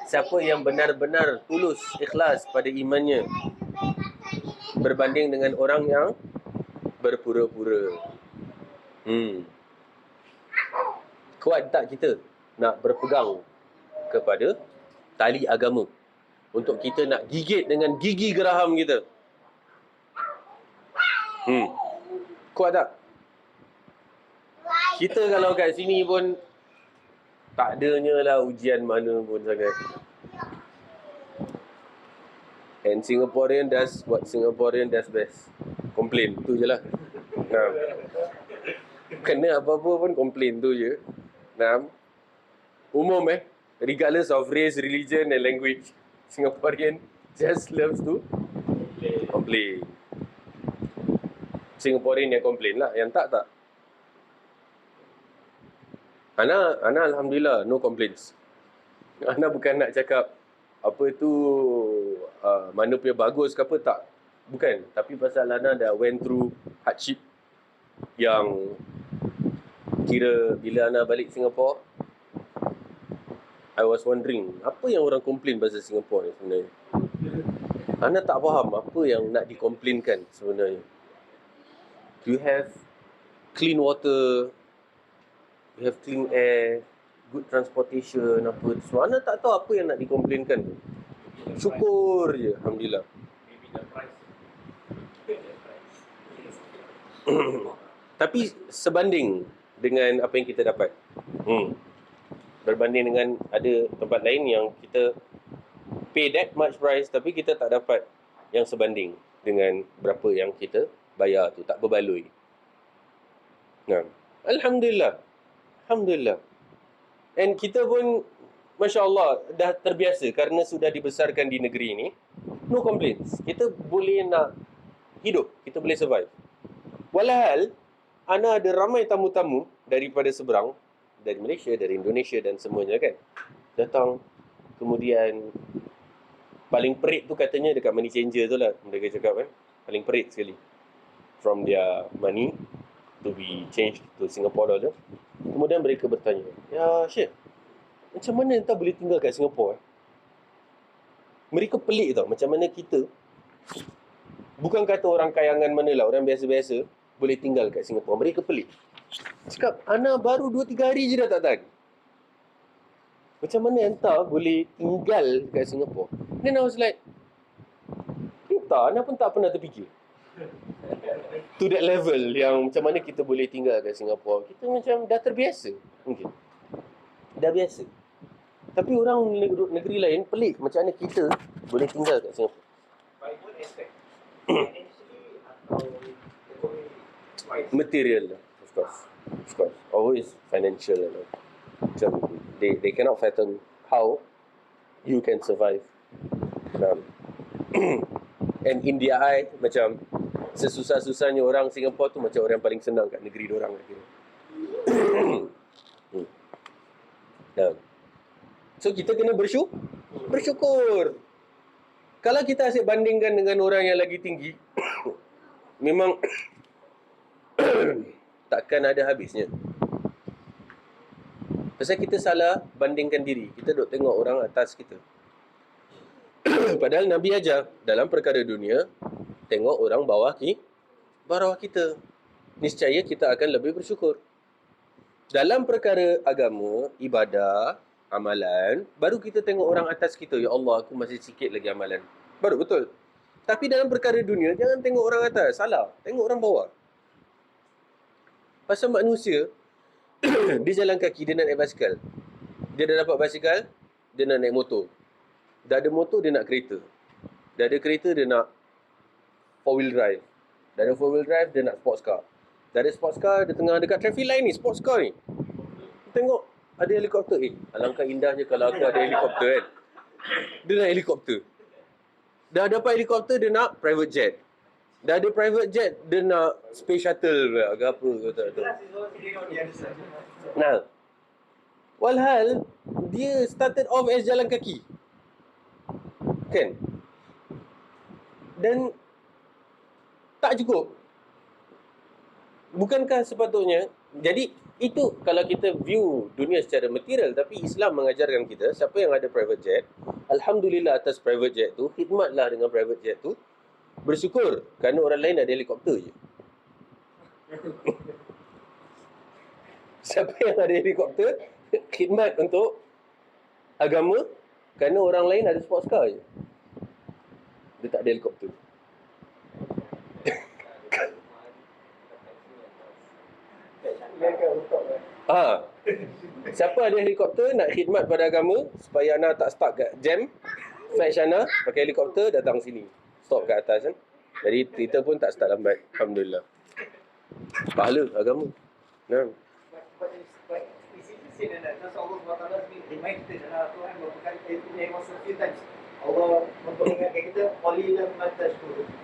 siapa yang benar-benar tulus, ikhlas pada imannya berbanding dengan orang yang berpura-pura. Kuat tak kita nak berpegang kepada tali agama untuk kita nak gigit dengan gigi geraham kita? Kuat tak? Kita kalau kat sini pun tak adanya lah ujian mana pun sangat. And Singaporean does what Singaporean does best. Complain, tu je lah. Kena apa-apa pun complain, tu je. Umum regardless of race, religion and language, Singaporean just loves to complain. Singaporean yang complain lah, yang tak. Ana Alhamdulillah, no complaints. Ana bukan nak cakap apa tu mana punya bagus ke apa, tak. Bukan. Tapi pasal Ana dah went through hardship yang kira bila Ana balik Singapore, I was wondering, apa yang orang komplain pasal Singapore ni sebenarnya? Ana tak faham apa yang nak dikomplainkan sebenarnya. You have clean water, you have clean air, good transportation, apa semua. Ana tak tahu apa yang nak dikomplainkan tu. Syukur je, Alhamdulillah. Tapi sebanding dengan apa yang kita dapat, berbanding dengan ada tempat lain yang kita pay that much price tapi kita tak dapat yang sebanding dengan berapa yang kita bayar tu, tak berbaloi. Alhamdulillah. And kita pun Masya Allah dah terbiasa kerana sudah dibesarkan di negeri ini. No complaints. Kita boleh nak hidup, kita boleh survive. Walhal ana ada ramai tamu-tamu daripada seberang, dari Malaysia, dari Indonesia dan semuanya kan, datang. Kemudian paling perit tu katanya dekat money changer tu lah, mereka cakap kan, paling perit sekali. From their money to be changed to Singapore dollar. Kemudian mereka bertanya, ya Syekh, macam mana entah boleh tinggal kat Singapore? Mereka pelik tau, macam mana kita, bukan kata orang kayangan mana lah, orang biasa-biasa boleh tinggal kat Singapore. Mereka pelik. Cakap, ana baru 2-3 hari je dah tak tahan. Macam mana entah boleh tinggal kat Singapore? Then I was like, entah, ana pun tak pernah terfikir to that level yang macam mana kita boleh tinggal kat Singapore. Kita macam dah terbiasa mungkin. Dah biasa. Tapi orang negeri lain pelik macam mana kita boleh tinggal kat Singapore. By what aspect? Financially atau Material lah, of course. Always financial lah. Macam they cannot fathom how you can survive. And in their eye, macam sesusah-susahnya orang Singapore tu macam orang paling senang kat negeri diorang kira. So kita kena bersyukur. Kalau kita asyik bandingkan dengan orang yang lagi tinggi, memang takkan ada habisnya. Pasal kita salah bandingkan diri. Kita duk tengok orang atas kita. Padahal Nabi ajar dalam perkara dunia, tengok orang bawah kita. Niscaya kita akan lebih bersyukur. Dalam perkara agama, ibadah, amalan, baru kita tengok orang atas kita. Ya Allah, aku masih sikit lagi amalan. Baru betul. Tapi dalam perkara dunia, jangan tengok orang atas. Salah. Tengok orang bawah. Pasal manusia, dia jalan kaki, dia nak naik basikal. Dia dah dapat basikal, dia nak naik motor. Dah ada motor, dia nak kereta. Dah ada kereta, dia nak 4-wheel drive. Dah ada 4-wheel drive, dia nak sports car. Dah ada sports car, dia tengah dekat traffic line ni, sports car ni. Tengok, ada helikopter. Alangkah indahnya kalau aku ada helikopter kan. Dia nak helikopter. Dah dapat helikopter, dia nak private jet. Dah ada private jet, dia nak space shuttle ke apa ke tak tahu. Nah, walhal dia started off as jalan kaki, kan? Dan tak cukup. Bukankah sepatutnya? Jadi itu kalau kita view dunia secara material, tapi Islam mengajarkan kita siapa yang ada private jet, alhamdulillah atas private jet tu, khidmatlah dengan private jet tu. Bersyukur kerana orang lain ada helikopter je. Siapa yang ada helikopter, khidmat untuk agama kerana orang lain ada sports car je. Dia tak ada helikopter. Siapa ada helikopter nak khidmat pada agama supaya anak tak stuck kat jam, fetch anak pakai helikopter datang sini. Stop kat atas kan. Jadi kita pun tak start lambat. Alhamdulillah. Pahala agama. Nah.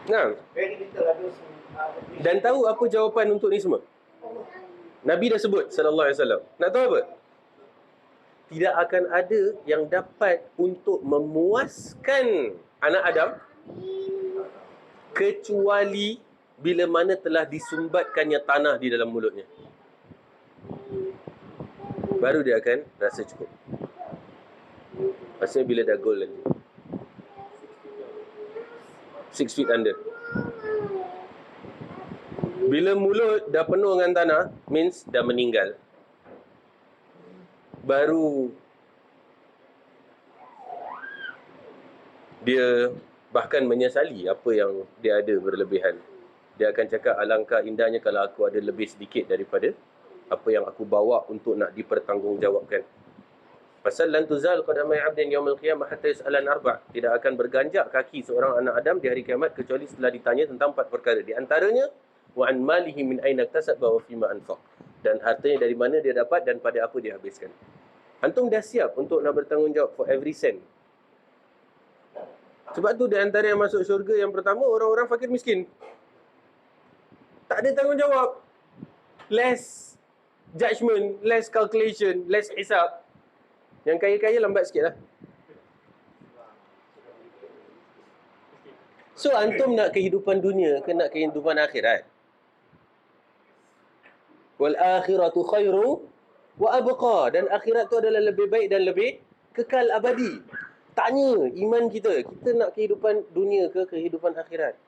Nah. Dan tahu apa jawapan untuk ni semua? Nabi dah sebut sallallahu alaihi wasallam. Nak tahu apa? Tidak akan ada yang dapat untuk memuaskan anak Adam kecuali bila mana telah disumbatkannya tanah di dalam mulutnya. Baru dia akan rasa cukup. Maksudnya bila dah goal lagi 6 feet under. Bila mulut dah penuh dengan tanah, means dah meninggal. Baru dia bahkan menyesali apa yang dia ada berlebihan. Dia akan cakap, alangkah indahnya kalau aku ada lebih sedikit daripada apa yang aku bawa untuk nak dipertanggungjawabkan. Pasal lan tuzal qadamai 'abdin yaumil qiyamah hatta yas'alan arba'. Tidak akan berganjak kaki seorang anak Adam di hari kiamat kecuali setelah ditanya tentang 4 perkara. Di antaranya wa an malihi min aina iktasaba wa fima anfaq. Dan hartanya dari mana dia dapat dan pada apa dia habiskan. Antum dah siap untuk nak bertanggungjawab for every cent. Sebab tu di antara yang masuk syurga yang pertama, orang-orang fakir miskin. Tak ada tanggungjawab. Less judgment, less calculation, less hisab. Yang kaya-kaya lambat sikit lah. So, antum nak kehidupan dunia ke nak kehidupan akhirat? Wal akhiratu khairu wa abqa. Dan akhirat tu adalah lebih baik dan lebih kekal abadi. Tanya iman kita. Kita nak kehidupan dunia ke kehidupan akhirat?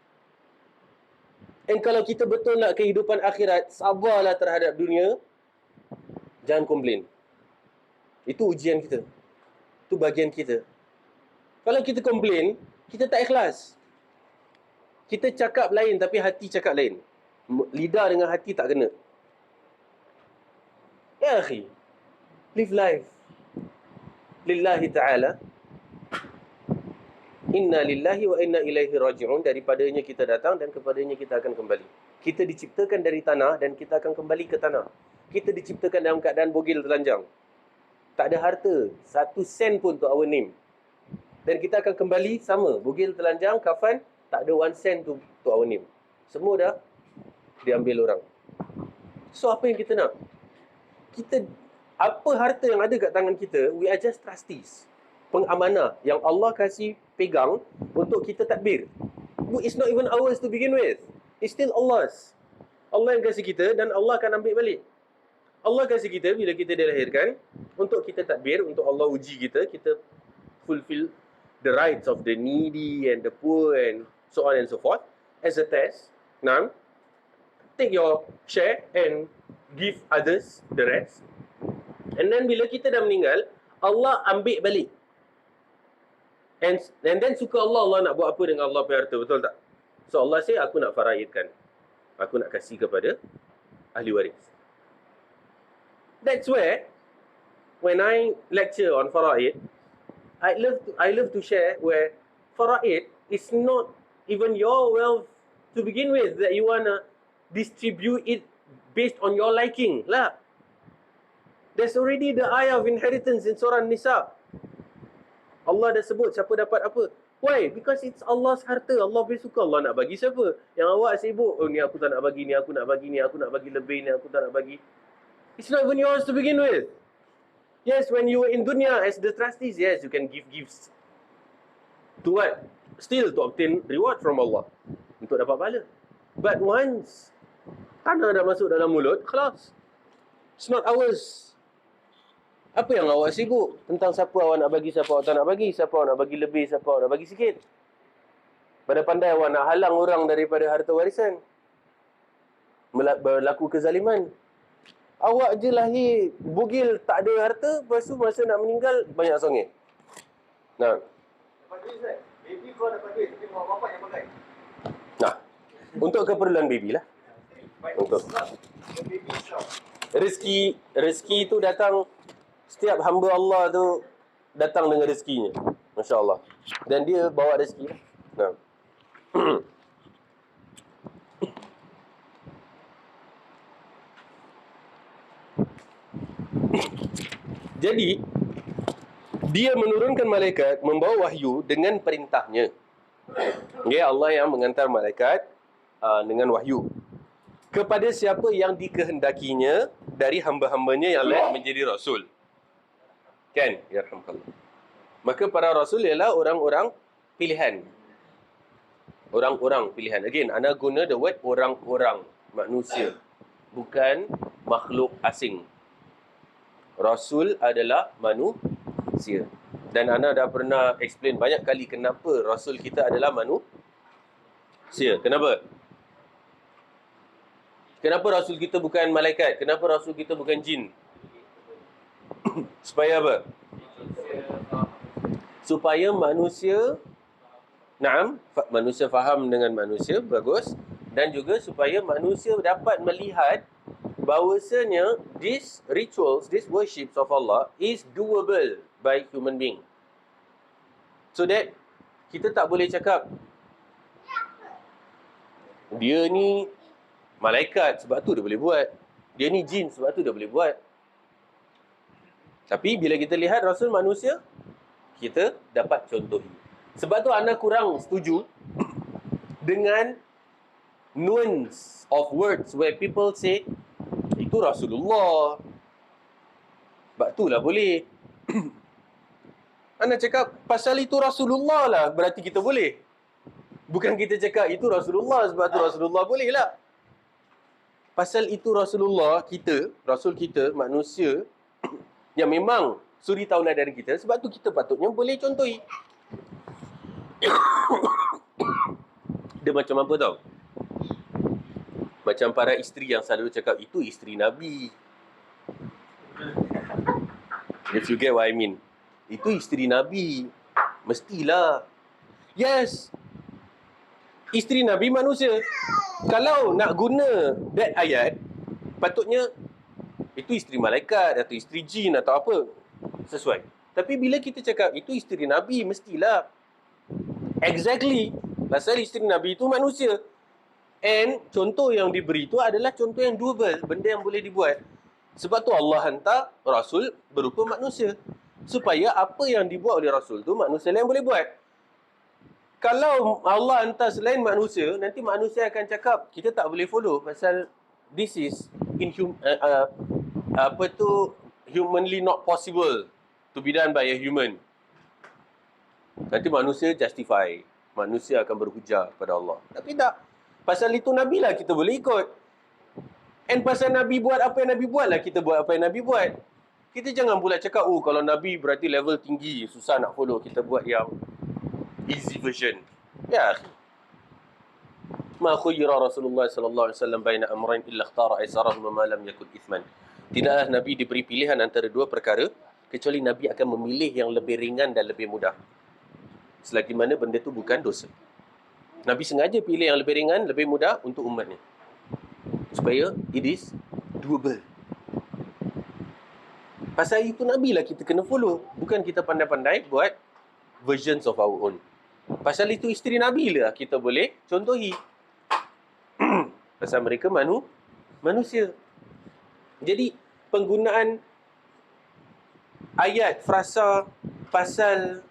And kalau kita betul nak kehidupan akhirat, sabarlah terhadap dunia. Jangan komplain. Itu ujian kita. Itu bagian kita. Kalau kita komplain, kita tak ikhlas. Kita cakap lain tapi hati cakap lain. Lidah dengan hati tak kena. Ya akhi, live life lillahi ta'ala. Inna lillahi wa inna ilaihi raji'un. Daripadanya kita datang dan kepadanya kita akan kembali. Kita diciptakan dari tanah dan kita akan kembali ke tanah. Kita diciptakan dalam keadaan bogil telanjang. Tak ada harta, 1 sen pun to our name. Dan kita akan kembali sama, bogil telanjang, kafan, tak ada 1 sen to our name. Semua dah diambil orang. So apa yang kita nak? Apa harta yang ada kat tangan kita, we are just trustees. Pengamanah yang Allah kasih pegang untuk kita tadbir. It's not even ours to begin with. It's still Allah's. Allah yang kasih kita dan Allah akan ambil balik. Allah kasih kita bila kita dilahirkan untuk kita tadbir, untuk Allah uji kita, kita fulfill the rights of the needy and the poor and so on and so forth as a test. Now, take your share and give others the rest. And then bila kita dah meninggal, Allah ambil balik. And then suka Allah nak buat apa dengan Allah punya harta, betul tak? So Allah say, aku nak faraidkan. Aku nak kasih kepada ahli waris. That's where, when I lecture on faraid, I love to share where faraid is not even your wealth to begin with, that you wanna distribute it based on your liking lah. There's already the ayah of inheritance in Surah Nisa. Allah dah sebut siapa dapat apa. Why? Because it's Allah's harta. Allah boleh suka, Allah nak bagi siapa. Yang awak sibuk, oh ni aku tak nak bagi, ni aku nak bagi, ni aku nak bagi lebih, ni aku tak nak bagi. It's not even yours to begin with. Yes, when you were in dunya as the trustees, yes, you can give gifts. To what? Still to obtain reward from Allah. Untuk dapat pahala. But once tanah dah masuk dalam mulut, kelas. It's not ours. Apa yang awak sibuk tentang siapa awak nak bagi, siapa awak tak nak bagi, siapa awak nak bagi lebih, siapa awak nak bagi sikit. Pada pandai awak nak halang orang daripada harta warisan. Berlaku kezaliman. Awak je lahir bugil, tak ada harta, lepas tu masa nak meninggal banyak songeh. Nah. Baby kau dapat duit, tapi mak bapak yang pakai. Nah. Untuk keperluan baby lah. Untuk rezeki tu datang. Setiap hamba Allah tu datang dengan rezekinya. Masya Allah. Dan dia bawa rezeki. Nah. Jadi, dia menurunkan malaikat membawa wahyu dengan perintahnya. Okay, Allah yang mengantar malaikat dengan wahyu kepada siapa yang dikehendakinya dari hamba-hambanya yang lain menjadi rasul. Kan? Ya Alhamdulillah. Maka para rasul ialah orang-orang pilihan. Orang-orang pilihan. Again, ana guna the word orang-orang, manusia. Bukan makhluk asing. Rasul adalah manusia. Dan ana dah pernah explain banyak kali kenapa rasul kita adalah manusia. Kenapa? Kenapa rasul kita bukan malaikat? Kenapa rasul kita bukan jin? Supaya apa? Supaya manusia manusia faham dengan manusia, bagus. Dan juga supaya manusia dapat melihat bahawasanya these rituals, these worships of Allah is doable by human being. So that kita tak boleh cakap dia ni malaikat sebab tu dia boleh buat, dia ni jin sebab tu dia boleh buat. Tapi bila kita lihat rasul manusia, kita dapat contohi. Sebab tu ana kurang setuju dengan nuance of words where people say itu Rasulullah, sebab tu lah boleh. Ana cakap pasal itu Rasulullah lah, berarti kita boleh. Bukan kita cakap itu Rasulullah sebab tu Rasulullah boleh lah. Pasal itu Rasulullah kita, Rasul kita, manusia yang memang suri tauladan kita, sebab tu kita patutnya boleh contohi. Dia macam apa tau? Macam para isteri yang selalu cakap, itu isteri Nabi. If you get what I mean. Itu isteri Nabi. Mestilah. Yes. Isteri Nabi manusia. Kalau nak guna that ayat, patutnya itu isteri malaikat atau isteri jin atau apa, sesuai. Tapi bila kita cakap itu isteri Nabi, mestilah exactly pasal isteri Nabi itu manusia. And contoh yang diberi tu adalah contoh yang doable, benda yang boleh dibuat. Sebab tu Allah hantar Rasul berupa manusia, supaya apa yang dibuat oleh Rasul tu manusia lain boleh buat. Kalau Allah hantar selain manusia, nanti manusia akan cakap kita tak boleh follow pasal this is humanly not possible to be done by a human. Nanti manusia justify, manusia akan berhujah kepada Allah. Tapi tak, pasal itu Nabi lah kita boleh ikut. And pasal Nabi buat apa yang Nabi buat lah kita buat apa yang Nabi buat. Kita jangan pula cakap, oh kalau Nabi berarti level tinggi, susah nak follow, kita buat yang easy version. Ya, ma khuyyira Rasulullah sallallahu alaihi wasallam baina amrayn illa ikhtara aysarahuma ma lam yakun ithman. Tidaklah Nabi diberi pilihan antara dua perkara kecuali Nabi akan memilih yang lebih ringan dan lebih mudah, selagi mana benda tu bukan dosa. Nabi sengaja pilih yang lebih ringan, lebih mudah untuk umatnya, supaya it is doable. Pasal itu Nabi lah kita kena follow, bukan kita pandai-pandai buat versions of our own. Pasal itu isteri Nabi lah kita boleh contohi. Pasal mereka manusia. Jadi penggunaan ayat, frasa pasal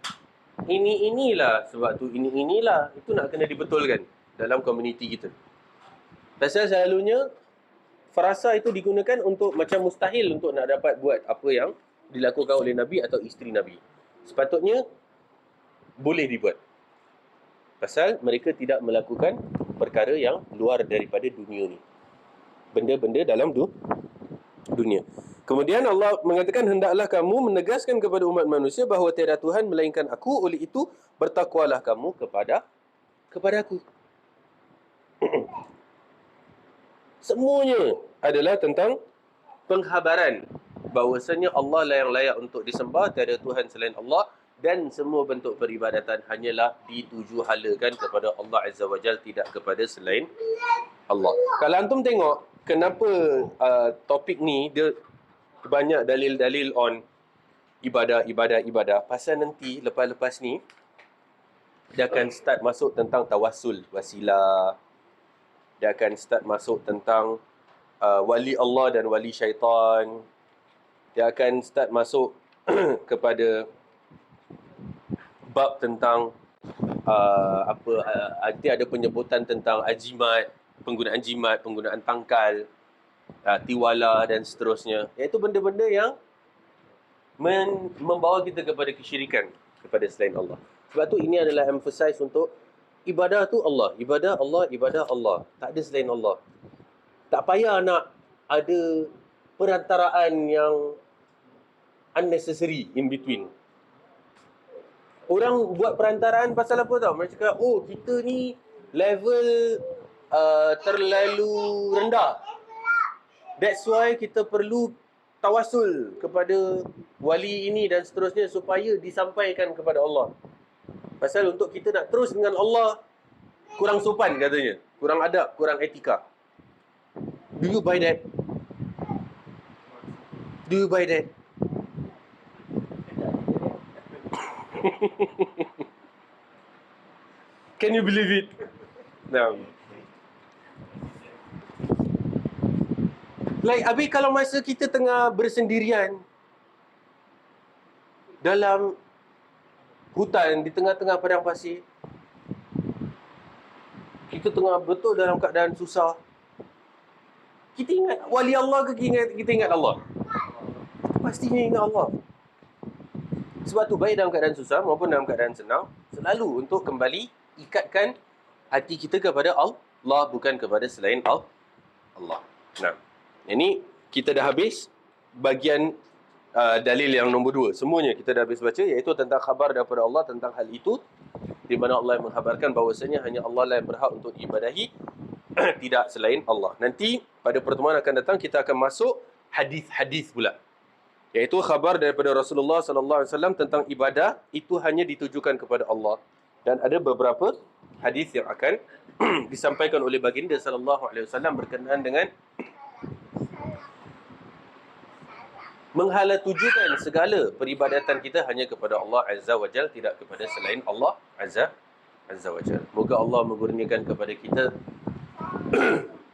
inilah, sebab tu inilah, itu nak kena dibetulkan dalam komuniti kita. Pasal selalunya frasa itu digunakan untuk macam mustahil untuk nak dapat buat apa yang dilakukan oleh Nabi atau isteri Nabi. Sepatutnya boleh dibuat. Pasal mereka tidak melakukan perkara yang luar daripada dunia ni. Benda-benda dalam dunia. Kemudian Allah mengatakan, hendaklah kamu menegaskan kepada umat manusia bahawa tiada Tuhan melainkan aku, oleh itu bertakwalah kamu kepada aku. Semuanya adalah tentang penghabaran bahawasanya Allah lah yang layak untuk disembah, tiada Tuhan selain Allah, dan semua bentuk peribadatan hanyalah dituju halakan kepada Allah Azza wa Jal, tidak kepada selain Allah. Kalau antum tengok kenapa topik ni dia banyak dalil-dalil on ibadah, pasal nanti lepas ni dia akan start masuk tentang tawassul, wasilah. Dia akan start masuk tentang wali Allah dan wali syaitan. Dia akan start masuk kepada bab tentang nanti ada penyebutan tentang ajimat, penggunaan jimat, penggunaan tangkal, tiwala dan seterusnya. Iaitu benda-benda yang membawa kita kepada kesyirikan kepada selain Allah. Sebab tu ini adalah emphasize untuk ibadah tu Allah, ibadah Allah, ibadah Allah. Tak ada selain Allah. Tak payah nak ada perantaraan yang unnecessary in between. Orang buat perantaraan pasal apa tau? Mereka cakap, oh kita ni level terlalu rendah. That's why kita perlu tawasul kepada wali ini dan seterusnya supaya disampaikan kepada Allah. Pasal untuk kita nak terus dengan Allah, kurang sopan katanya. Kurang adab, kurang etika. Do you buy that? Do you buy that? Can you believe it? No. Like, habis kalau masa kita tengah bersendirian dalam hutan, di tengah-tengah padang pasir, kita tengah betul dalam keadaan susah, kita ingat wali Allah ke kita ingat Allah? Pastinya ingat Allah. Sebab tu baik dalam keadaan susah maupun dalam keadaan senang, selalu untuk kembali ikatkan hati kita kepada Allah, bukan kepada selain Allah. Nah, ini kita dah habis bagian dalil yang nombor 2. Semuanya kita dah habis baca, iaitu tentang khabar daripada Allah tentang hal itu, di mana Allah mengkhabarkan bahawasanya hanya Allah lah yang berhak untuk diibadahi, tidak selain Allah. Nanti pada pertemuan akan datang kita akan masuk hadis-hadis pula, iaitu khabar daripada Rasulullah sallallahu alaihi wasallam tentang ibadah itu hanya ditujukan kepada Allah, dan ada beberapa hadis yang akan disampaikan oleh baginda sallallahu alaihi wasallam berkenaan dengan menghala tujukan segala peribadatan kita hanya kepada Allah Azza wa Jal, tidak kepada selain Allah Azza wa Jal. Moga Allah mengurniakan kepada kita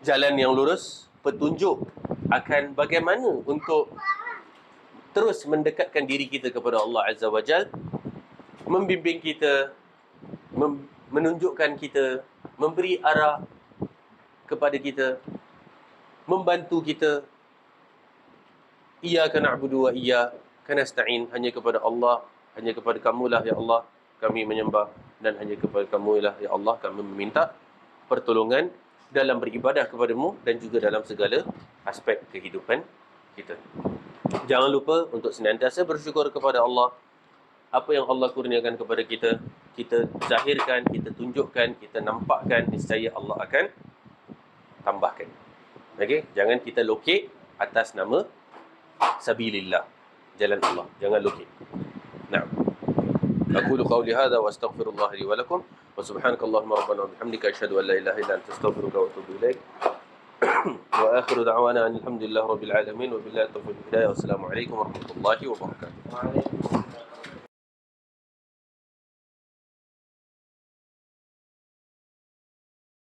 jalan yang lurus, petunjuk akan bagaimana untuk terus mendekatkan diri kita kepada Allah Azza wa Jal, membimbing kita, menunjukkan kita, memberi arah kepada kita, membantu kita. Iyyaka na'budu wa iyyaka nasta'in, hanya kepada Allah, hanya kepada Kamu-Lah ya Allah kami menyembah, dan hanya kepada Kamu-Lah ya Allah kami meminta pertolongan dalam beribadah kepada-Mu dan juga dalam segala aspek kehidupan kita. Jangan lupa untuk senantiasa bersyukur kepada Allah. Apa yang Allah kurniakan kepada kita, kita zahirkan, kita tunjukkan, kita nampakkan, niscaya Allah akan tambahkan. Okey, jangan kita lokek atas nama sabilillah, jalan Allah, jangan lokek. Naam. Aqulu qawli hadha wa astaghfirullah li wa lakum wa subhanakallahumma rabbana wa bihamdika asyhadu an la ilaha illa anta astaghfiruka wa atubu ilaik. Wa akhiru da'wana alhamdulillahi rabbil alamin wa billahi taufiq wal hidayah. Wassalamu alaikum warahmatullahi wabarakatuh.